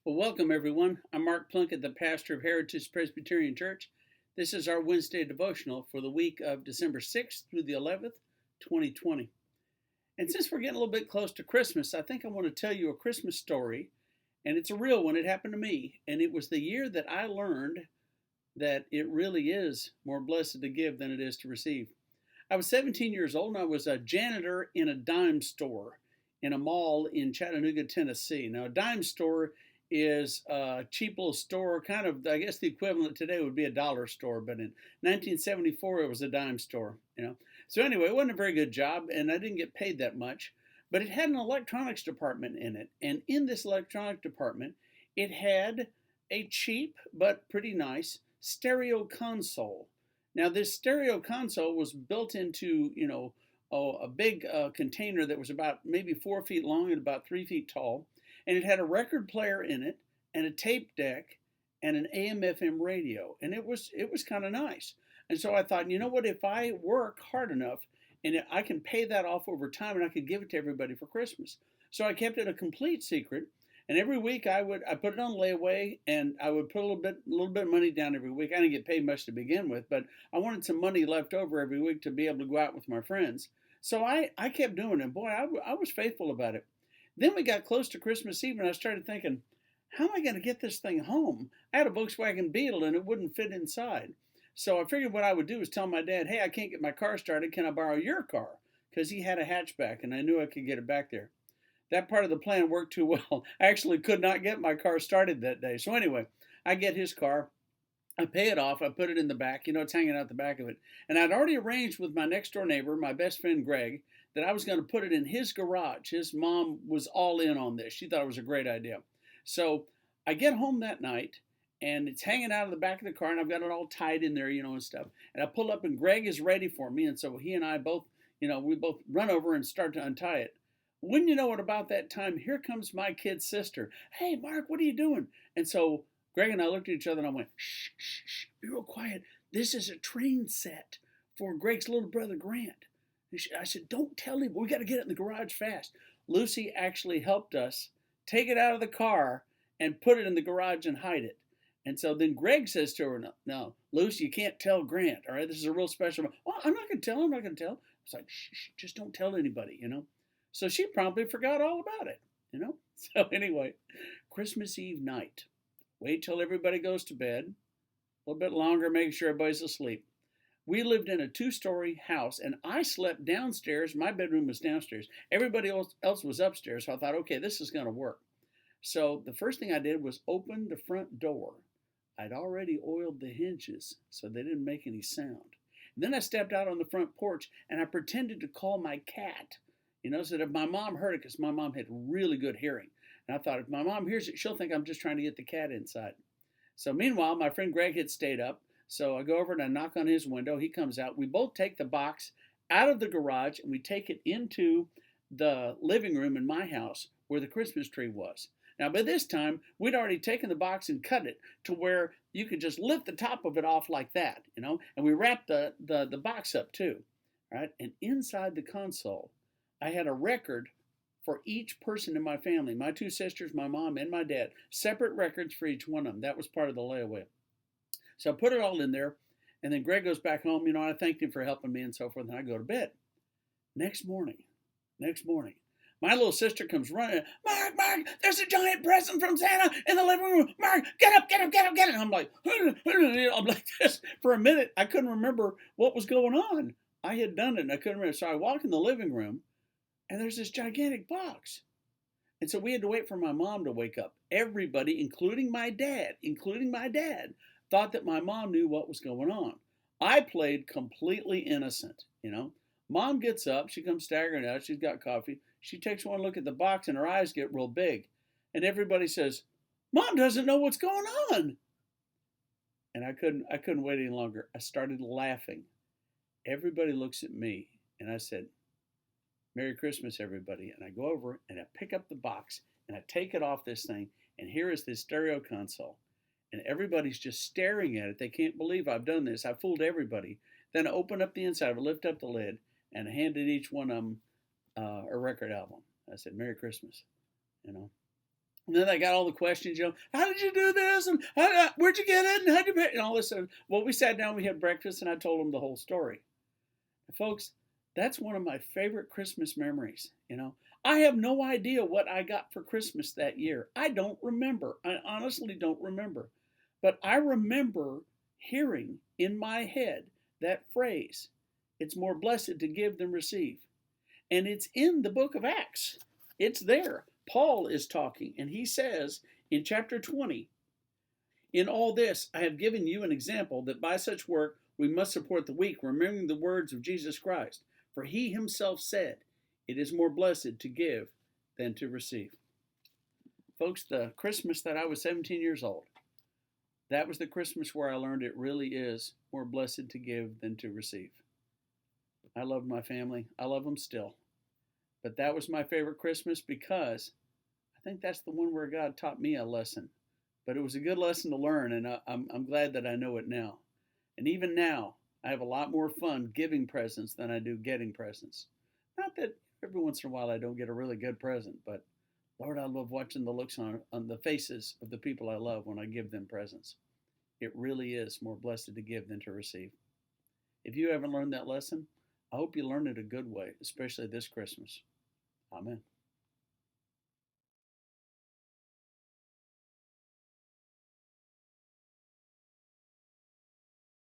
Well, welcome everyone. I'm Mark Plunkett, the pastor of Heritage Presbyterian Church. This is our Wednesday devotional for the week of December 6th through the 11th, 2020. And since we're getting a little bit close to Christmas, I think I want to tell you a Christmas story. And it's a real one. It happened to me. And it was the year that I learned that it really is more blessed to give than it is to receive. I was 17 years old and I was a janitor in a dime store in a mall in Chattanooga, Tennessee. Now, a dime store is a cheap little store, kind of, I guess the equivalent today would be a dollar store, but in 1974 it was a dime store. So anyway, it wasn't a very good job and I didn't get paid that much, but it had an electronics department in it. And in this electronic department, it had a cheap but pretty nice stereo console. Now, this stereo console was built into, a big container that was about maybe 4 feet long and about 3 feet tall. And it had a record player in it and a tape deck and an AM/FM radio. And it was kind of nice. And so I thought, you know what, if I work hard enough and I can pay that off over time and I could give it to everybody for Christmas. So I kept it a complete secret. And every week I put it on layaway and I would put a little bit of money down every week. I didn't get paid much to begin with, but I wanted some money left over every week to be able to go out with my friends. So I kept doing it. Boy, I was faithful about it. Then we got close to Christmas Eve and I started thinking, how am I going to get this thing home? I had a Volkswagen Beetle and it wouldn't fit inside. So I figured what I would do is tell my dad, hey, I can't get my car started. Can I borrow your car? Because he had a hatchback and I knew I could get it back there. That part of the plan worked too well. I actually could not get my car started that day. So anyway, I get his car. I pay it off. I put it in the back. It's hanging out the back of it. And I'd already arranged with my next door neighbor, my best friend Greg, that I was going to put it in his garage. His mom was all in on this. She thought it was a great idea. So I get home that night and it's hanging out of the back of the car and I've got it all tied in there, and stuff. And I pull up and Greg is ready for me. And so he and I both, we both run over and start to untie it. Wouldn't you know it, about that time, here comes my kid's sister. Hey, Mark, what are you doing? And so Greg and I looked at each other and I went, shh, shh, shh, be real quiet. This is a train set for Greg's little brother, Grant. I said, don't tell him. We got to get it in the garage fast. Lucy actually helped us take it out of the car and put it in the garage and hide it. And so then Greg says to her, no, Lucy, you can't tell Grant. All right, this is a real special. Well, I'm not going to tell him. I'm not going to tell him. It's like, shh, just don't tell anybody. So she promptly forgot all about it. So anyway, Christmas Eve night. Wait till everybody goes to bed. A little bit longer, make sure everybody's asleep. We lived in a 2-story house, and I slept downstairs. My bedroom was downstairs. Everybody else was upstairs, so I thought, okay, this is going to work. So the first thing I did was open the front door. I'd already oiled the hinges, so they didn't make any sound. And then I stepped out on the front porch, and I pretended to call my cat, so that if my mom heard it, because my mom had really good hearing. And I thought, if my mom hears it, she'll think I'm just trying to get the cat inside. So meanwhile, my friend Greg had stayed up. So I go over and I knock on his window. He comes out. We both take the box out of the garage and we take it into the living room in my house where the Christmas tree was. Now, by this time, we'd already taken the box and cut it to where you could just lift the top of it off like that, and we wrapped the box up too, right? And inside the console, I had a record for each person in my family, my 2 sisters, my mom, and my dad, separate records for each one of them. That was part of the layaway. So I put it all in there, and then Greg goes back home, and I thanked him for helping me and so forth, and I go to bed. Next morning, my little sister comes running. Mark, there's a giant present from Santa in the living room. Mark, get up. And I'm like this. For a minute, I couldn't remember what was going on. I had done it, and I couldn't remember. So I walk in the living room, and there's this gigantic box. And so we had to wait for my mom to wake up. Everybody, including my dad, thought that my mom knew what was going on. I played completely innocent, Mom gets up, she comes staggering out, she's got coffee. She takes one look at the box and her eyes get real big. And everybody says, Mom doesn't know what's going on. And I couldn't wait any longer. I started laughing. Everybody looks at me and I said, Merry Christmas, everybody. And I go over and I pick up the box and I take it off this thing. And here is this stereo console. And everybody's just staring at it. They can't believe I've done this. I fooled everybody. Then I open up the inside, I lift up the lid, and I handed each one of them a record album. I said, Merry Christmas, And then I got all the questions, how did you do this? And where'd you get it? And how'd you pay? And all this. Well, we sat down, we had breakfast, and I told them the whole story. And folks, that's one of my favorite Christmas memories. I have no idea what I got for Christmas that year. I don't remember. I honestly don't remember. But I remember hearing in my head that phrase, it's more blessed to give than receive. And it's in the book of Acts. It's there. Paul is talking, and he says in chapter 20, in all this, I have given you an example that by such work we must support the weak, remembering the words of Jesus Christ. For he himself said, it is more blessed to give than to receive. Folks, the Christmas that I was 17 years old, that was the Christmas where I learned it really is more blessed to give than to receive. I loved my family. I love them still. But that was my favorite Christmas because I think that's the one where God taught me a lesson. But it was a good lesson to learn, and I'm glad that I know it now. And even now, I have a lot more fun giving presents than I do getting presents. Not that every once in a while I don't get a really good present, but Lord, I love watching the looks on the faces of the people I love when I give them presents. It really is more blessed to give than to receive. If you haven't learned that lesson, I hope you learn it a good way, especially this Christmas. Amen.